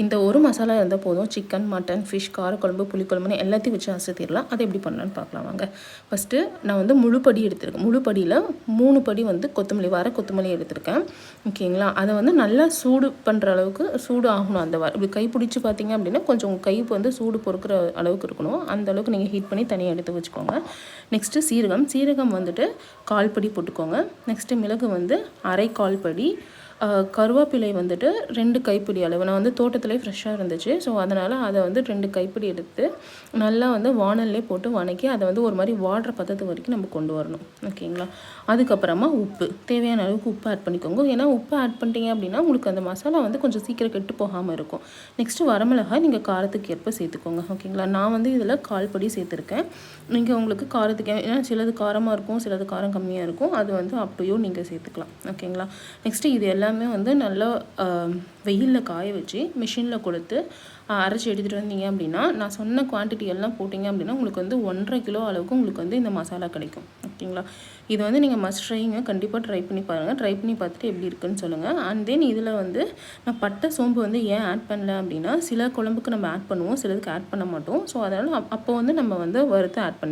இந்த ஒரு மசாலா இருந்தால் போதும். சிக்கன், மட்டன், ஃபிஷ், காரக்குழம்பு, புளிக்குழம்புன்னு எல்லாத்தையும் வச்சு அசத்திடலாம். அதை எப்படி பண்ணலான்னு பார்க்கலாம் வாங்க. ஃபஸ்ட்டு நான் வந்து முழு படி எடுத்திருக்கேன். முழு படியில் 3 படி வந்து கொத்தமல்லி எடுத்திருக்கேன். ஓகேங்களா? அதை வந்து நல்லா சூடு பண்ணுற அளவுக்கு சூடு ஆகணும். அந்த இப்படி கை பிடிச்சி பார்த்தீங்க அப்படின்னா கொஞ்சம் கைக்கு வந்து சூடு பொறுக்கிற அளவுக்கு இருக்கணும். அந்த அளவுக்கு நீங்கள் ஹீட் பண்ணி தனியாக எடுத்து வச்சுக்கோங்க. நெக்ஸ்ட்டு சீரகம் வந்துட்டு 1/4 படி போட்டுக்கோங்க. நெக்ஸ்ட்டு மிளகு வந்து 1/4 படி. கருவேப்பிலை வந்துட்டு 2 கைப்பிடி அளவு. நான் வந்து தோட்டத்திலே ஃப்ரெஷ்ஷாக இருந்துச்சு. ஸோ அதனால் அதை வந்து 2 கைப்பிடி எடுத்து நல்லா வந்து வாணல்லே போட்டு வதக்கி அதை வந்து ஒரு மாதிரி வாடுற பதத்து வரைக்கும் நம்ம கொண்டு வரணும். ஓகேங்களா? அதுக்கப்புறமா உப்பு, தேவையான அளவுக்கு உப்பு ஆட் பண்ணிக்கோங்க. ஏன்னா உப்பு ஆட் பண்ணிட்டீங்க அப்படின்னா உங்களுக்கு அந்த மசாலா வந்து கொஞ்சம் சீக்கிரம் கெட்டு போகாமல் இருக்கும். நெக்ஸ்ட்டு வரமிளகாய் நீங்கள் காரத்துக்கு ஏற்ப சேர்த்துக்கோங்க. ஓகேங்களா? நான் வந்து இதில் 1/4 படி சேர்த்துருக்கேன். நீங்கள் உங்களுக்கு காரத்துக்கு ஏன்னா சிலது காரமாக இருக்கும், சிலது காரம் கம்மியாக இருக்கும். அது வந்து அப்பயோ நீங்கள் சேர்த்துக்கலாம். ஓகேங்களா? நெக்ஸ்ட்டு இது எல்லாமே வந்து நல்லா வெயிலில் காய வச்சு மிஷினில் கொடுத்து அரைச்சி எடுத்துகிட்டு வந்தீங்க அப்படின்னா நான் சொன்ன குவான்டிட்டி எல்லாம் போட்டிங்க அப்படின்னா உங்களுக்கு வந்து 1.5 கிலோ அளவுக்கு உங்களுக்கு வந்து இந்த மசாலா கிடைக்கும். ஓகேங்களா? இது வந்து நீங்கள் மஸ்ட் ட்ரைங்க. கண்டிப்பாக ட்ரை பண்ணி பாருங்கள். ட்ரை பண்ணி பார்த்துட்டு எப்படி இருக்குன்னு சொல்லுங்கள். அண்ட் தென் இதில் வந்து நான் பட்டை, சோம்பு வந்து ஏன் ஆட் பண்ணல அப்படின்னா சில குழம்புக்கு நம்ம ஆட் பண்ணுவோம், சிலதுக்கு ஆட் பண்ண மாட்டோம். ஸோ அதனால் அப்போ வந்து நம்ம வந்து வறுத்து ஆட் பண்ணி